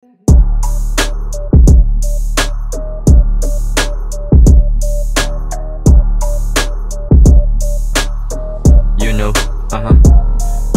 You know,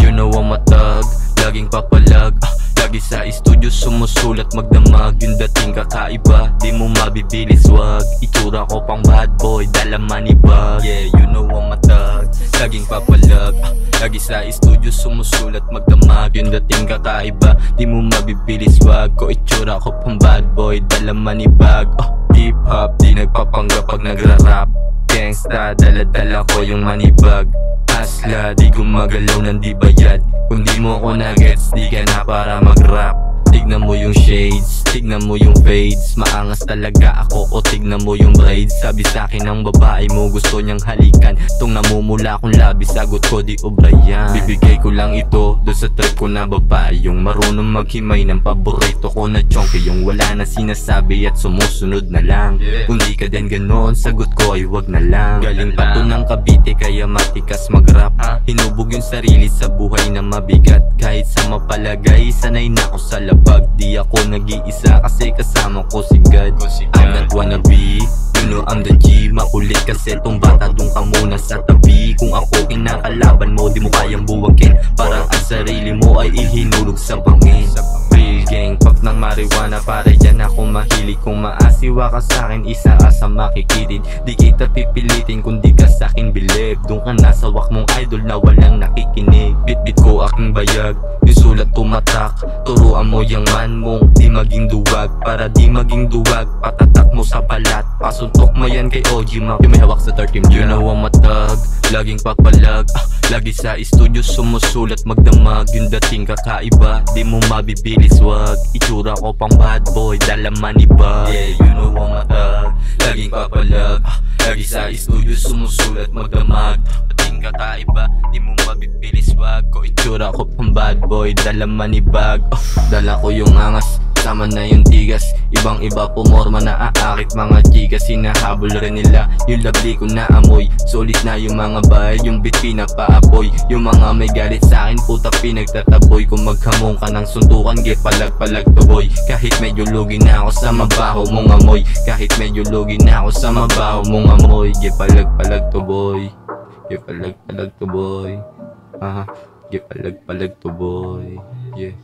you know I'm a thug, laging papalag. Lagi sa studio sumusulat magdamag. Yung dating kakaiba, di mo mabibilis wag. Itsura ko pang bad boy, dala manibag. Yeah, you know I'm a thug, laging papalag. Lagi sa studio sumusulat magdamag. Yung dating kakaiba, di mo mabibilis wag. Ko itsura ko pang bad boy, dala manibag. Hip hop, di nagpapanggap pag nagra-rap. Gangsta, dala-dala ko yung manibag. Asla, di gumagalaw ng di bayad. Kung di mo ko na-gets, di ka na para mag-rap. Tignan mo yung shades, tignan mo yung fades. Maangas talaga ako o tignan mo yung braids. Sabi sa'kin ng babae mo gusto niyang halikan. Tung namumula kong labi, sagot ko di obra yan. Bibigay ko lang ito doon sa trip ko na babae. Yung marunong maghimay ng paborito ko na chonky. Yung wala na sinasabi at sumusunod na lang. Kung di ka din ganon, sagot ko ay wag na lang. Galing pa to ng Cavite kaya matikas mag-rap. Hinubog yung sarili sa buhay na mabigat. Kahit sa mapalagay, sanay na ako sa labag. Di ako nag-iisa kasi kasama ko si God. I'm not wannabe, you know I'm the G. Makulit kasi tong bata, dun ka muna sa tabi. Kung ako kinakalaban mo, di mo kayang buwagin. Parang ang sarili mo ay ihinulog sa bangin. Real gang, pag ng marijuana, para yan ako mahilig. Kung maasiwa ka sa'kin, isa ka sa makikitid. Di kita pipilitin kung di ka sa'kin believe. Dun ka nasa wak mong idol na walang nakikinig. Bit-bit ko aking bayag, yung sulat tumatak. Turuan mo yung man mong di maging duwag. Para di maging duwag, patatak mo sa balat. Pasuntok mo yan kay OG Mac, yung may hawak sa 13. You know I'm a thug, laging papalag. Lagi sa studio sumusulat magdamag. Yung dating kakaiba, di mo mabibilis wag. Itsura ko pang bad boy, dala manibag. Yeah, you know I'm a thug, laging papalag. Lagi sa studio sumusulat magdamag. Dating kakaiba, di mo mabibilis wag. Ko itsura ko pang bad boy, dala manibag. Dala ko yung angas, sama na yung tigas. Ibang iba pumorma na aakit mga chikas. Sinahabol rin nila yung labli ko na amoy. Solid na yung mga bayad, yung beat pinapaapoy. Yung mga may galit sa'kin, puta pinagtataboy. Kung maghamong ka ng suntukan, get palag-palag to boy. Kahit medyo lugi na ako sa mabaho mong amoy. Kahit medyo lugi na ako sa mabaho mong amoy. Get palag-palag to boy. Get palag-palag to boy. Get palag-palag to boy. Yeah.